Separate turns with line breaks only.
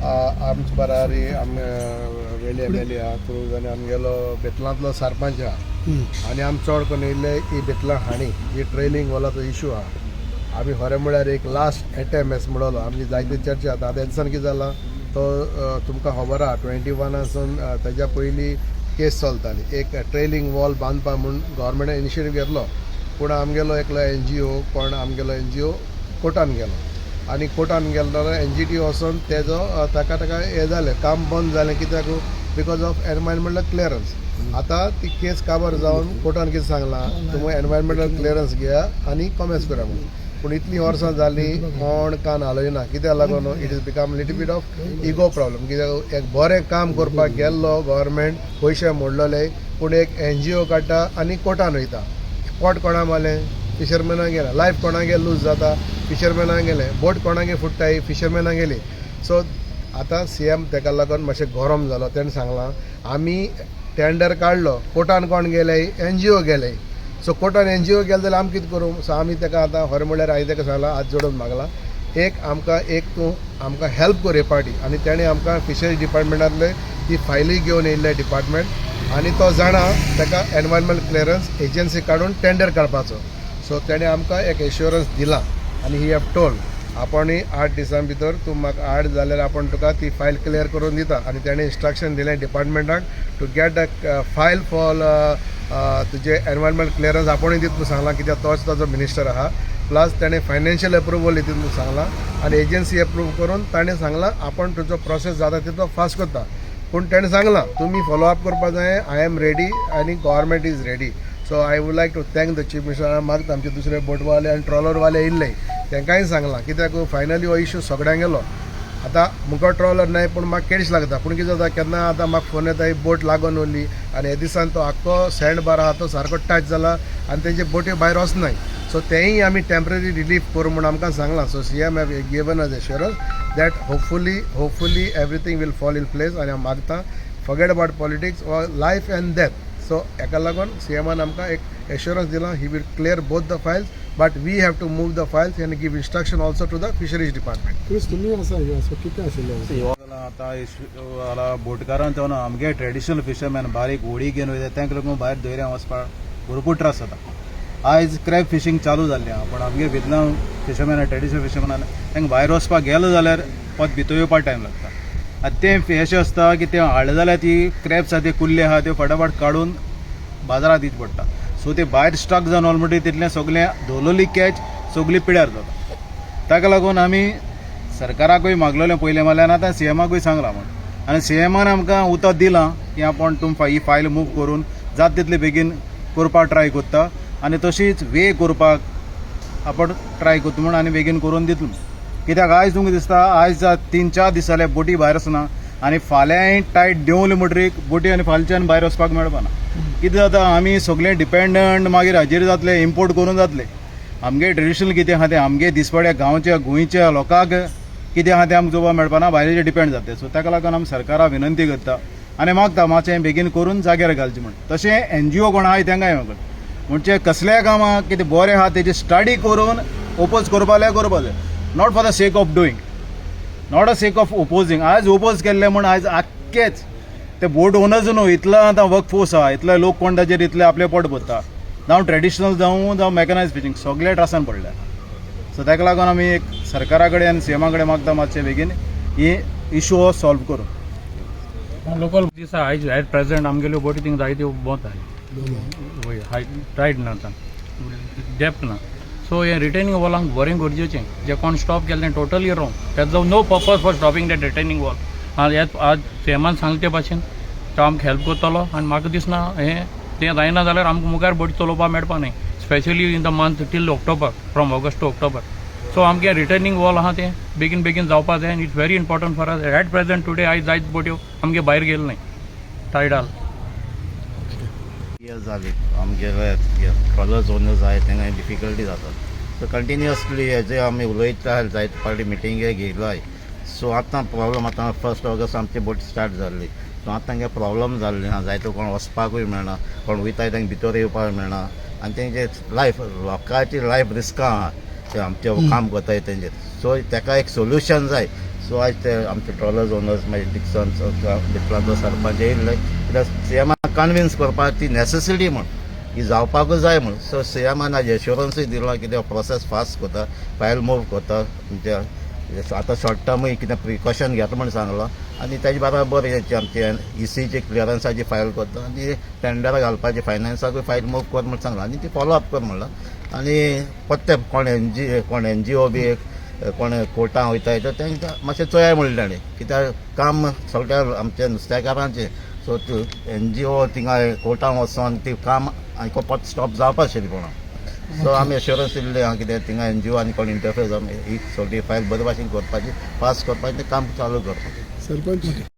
आमचे बरारी वेली एम.एल.ए. आहा थ्रू आनी आमगेलो बेतलांतलो सरपंच आहा आनी आमी चड करून येयल्ले ही बेतलां हाणी जी ट्रेलिंग वॉलाचो इशू आहा आमी खरें म्हळ्यार एक लास्ट एटेम्प म्हणलो आमची जायती चर्चा जाता आतां दिसान कितें जाला तो तुमकां खबर आहा 21 तेज्या पयलीं केस चलताली एक ट्रेलिंग वॉल बांदपा म्हूण गव्हर्मेंटान इनिशिएटीव घेतलो पूण आमगेलो एकलो NGO कोण आमगेलो NGO कोर्टान गेलो आनी कोर्टान गेलो NGT वचून तेजो ताका हें जालें काम बंद जालें कित्याक बिकॉज ऑफ एनवायरमेंटल क्लियरन्स आतां ती केस काबार जावन कोर्टान कितें सांगलां तुमी एनवायरमेंटल क्लियरन्स घेया आनी कॉमेर्स करा म्हणून पूण इतलीं वर्सां जालीं कोण कान हालयना कित्याक लागून it is become little bit of ego problem कित्याक एक बरें काम करपाक गेल्लो गव्हर्मेंट पयशे मोडलेले पूण एक NGO काडटा आनी कोर्टान वयता पोट कोणा मारलें फिशरमॅनाक गेलें लायफ कोणागे लूज जाता फिशरमॅनाक गेलें बोट कोणागे फुट्टाय फिशरमॅनाक गेली सो आतां CM तेका लागून मातशें गरम जालो तेणें सांगलां आमी टेंडर काडलो कोर्टान कोण गेले NGO गेले सो कोर्टान NGO गेले जाल्यार आमी कितें करूं सो आमी तेका आतां खरें म्हळ्यार हांवें तेका सांगलां हात जोडून मागलां एक तूं आमकां हेल्प कर हे पार्टी आनी तेणें आमकां फिशरीज डिपार्टमेंटांतले ती फायली घेवन येयल्ले डिपार्टमेंट आनी तो जाणा ताका एनवायरमेंटल क्लियरन्स एजन्सी काडून टेंडर काडपाचो सो तेणें आमकां एक एश्युरन्स दिला आनी ही हॅव टोल्ड आपुणूय 8 दिसां भितर तूं म्हाका हाड जाल्यार आपूण तुका ती फायल क्लियर करून दिता आनी तेणें इंस्ट्रक्शन दिलें डिपार्टमेंटाक to get a file for तुजें एनवायरमेंटल क्लियरन्स आपुणूय दिता म्हणून सांगलां कित्याक तोच ताजो मिनिस्टर आहा प्लस ताणें फायनान्शियल एप्रुवल दिता म्हणून सांगलां आनी एजन्सी एप्रूव करून ताणें सांगलां आपूण तुजो प्रोसेस जाता तितलो फास्ट करता पूण ताणें सांगलां तुमी फॉलोअप करपाक जाय आय एम रेडी आनी government is ready so I would like to thank the chief minister मागता आमचे दुसरे बोटवाले आनी ट्रॉलरवाले येयल्ले तांकांय सांगलां कित्याक फायनली हो इशू सगळ्यांक गेलो आतां मुको ट्रॉलर नाय पूण म्हाका केडीश लागता पूण कितें जाता केन्ना आतां म्हाका फोन येता ही बोट लागून उरली आनी हे दिसान तो आख्खो सँड बार आहा तो सारको टच जाला आनी तेंचे बोटी भायर वचनाय सो तेंय आमी टेम्पररी रिलीफ करूं म्हूण आमकां सांगलां so CM have given us assurance that hopefully everything will fall in place आनी हांव मागता forget about politics or life and death so हेका लागून CMन आमकां एक एश्युरन्स दिला he will clear both the files but we have to move the files and give instruction also to the fisheries department
तुमी आसा कितें आशिल्लें
आतां इश्यू बोटकारान तो आमगे ट्रेडिशनल फिशरमॅन बारीक होडी घेवन वयता तांकां लागून भायर दर्यान वचपाक भरपूर त्रास जाता आयज क्रॅब फिशींग चालू जाल्लें आहा पण आमगे भितरल्या फिशरमॅन ट्रेडिशनल फिशरमॅन तांकां भायर वचपाक गेलो जाल्यार परत भितर येवपाक टायम लागता आतां तें अशें आसता की तें हाडलें जाल्यार ती क्रॅब्स आहा त्यो कुल्ले आहा त्यो फटाफट काडून बाजारात दिवचे पडटा सो ते भायर स्टॉक जावन ऑलरेडी तितलें सगळें धवलोली कॅच सगळी पिड्यार जाता ताका लागून आमी सरकाराकूय मागलेलें पयलें म्हळ्यार आतां CMकूय सांगलां म्हण आनी CMन आमकां उतर दिलां की आपूण तुमकां ही फायल मूव करून जाता तितले बेगीन करपाक ट्राय करता आनी तशीच वे करपाक आपूण ट्राय करता म्हूण आनी बेगीन करून दितलो कित्याक आयज तुमकां दिसता आयज 3-4 दीस जाले बोटी भायर आसना आनी फाल्यां टायट देंवले म्हणटरीक बोटी आनी फालच्यान भायर वचपाक मेळपाना कितें जाता आमी सगळे डिपेंडंट मागीर हाजेर जातले इम्पोर्ट करून जातले आमगे ट्रेडिशनल कितें आहा तें आमगे दिसपट्या गांवच्या गोंयच्या लोकांक कितें आहा तें आमकां जोवपाक मेळपाना भायलेचे डिपेंड जाता सो ताका लागून आमी सरकाराक विनंती करता आनी मागता मातशें बेगीन करून जाग्यार घालचें म्हण तशें NGO कोण आहाय तांकांय मागता म्हणजे कसल्याय कामाक कितें बरें आहा तेजी स्टडी करून ओपोज करपा जाल्यार करपा जाय not for the sake of doing not a sake of opposing आयज ओपोज केल्लें म्हूण आयज आख्खेच ते बोट ओनर्स न्हू इतलो आतां वर्क फोर्स आहा इतले लोक कोण ताचेर इतले आपले पोट भरता जावं ट्रेडिशनल जावं मॅकनायज फिशींग सगळे त्रासान पडल्या सो ताका लागून आमी एक सरकारा कडेन आनी CMा कडेन मागता मातशें बेगीन ही इशू हो सॉल्व करूं
लोकल दिसा आयज एट प्रेजेंट आमगेल्यो बोटी थिंग जायत्यो बंद आहाय टायट ना डेप्थ ना सो हे रिटेनिंग वॉलांक बरें गरजेचें जे कोण स्टॉप केलें तें टोटली रॉंग तेजो no purpose for stopping that retaining wall आज CMन सांगले ते भाशेन तो आमकां हेल्प करतलो आनी म्हाका दिसना हें तें जायना जाल्यार आमकां मुखार बोटी चलोवपाक मेळपा न्ही specially in the month till October from August to October so आमगे रिटर्निंग वॉल आहा तें बेगीन जावपा जाय आनी it's very important for us at present today आयज जायत बोट्यो आमगे भायर गेल्यो नाय टायडाल
जाली आमगे ट्रॉलर्स ओनर्स जाय तांकां डिफिकल्टी जातात सो कंटिन्युअसली हेजे आमी उलयता जायते पार्टी मिटींगे घेयलाय सो आतां प्रॉब्लम आतां 1 ऑगस्ट आमची बोट स्टार्ट जाल्ली सो आतां तांकां प्रॉब्लम जाल्ली ना जायतो कोण वचपाकूय मेळना कोण वयताय तांकां भितर येवपाक मेळना आनी तेंचे लायफ लोकांची लायफ रिस्कां आहा ते आमचे काम करताय तेंचेर सो ताका एक सोल्युशन जाय सो आयज ते आमचे ट्रॉलर्स ओनर्स मागीर डिक्सन बितलांचो सरपंच येयल्ले कित्याक सीएमाक कन्विन्स करपाक ती नेसेसिटी म्हण ही जावपाकूच जाय म्हण. सो सीएमान आज एश्युरन्सूय दिलो कितें प्रोसेस फास्ट करता, फायल मूव करता, म्हणजे आतां शॉर्ट टर्मूय कितें प्रिकॉशन घेता म्हण सांगलो आनी तेजे बराबर हेचे आमचे इसीचे क्लियरन्साची फायल करता आनी टेंडर घालपाची फायनान्साकूय फायल मूव कर म्हण सांगला आनी ती फॉलो अप कर म्हणला. आनी प्रत्येक कोण NGO बी कोण कोर्टां वयता तांकां मातशें चोया म्हणलें ताणें कित्याक काम सगळ्या आमच्या नुस्तेकारांचें. सो NGO थिंगा कोर्टां वचोन ती काम आनी परत स्टॉप जावपा आशिल्ली कोणा. सो आमी एश्युरन्स दिल्ले हांव कितें थिंगा NGO आनी कोण इंटरफेर जावन ही सगळी फायल बरे भाशेन करपाची, पास करपाचें काम चालू करपाचें.
सरपंच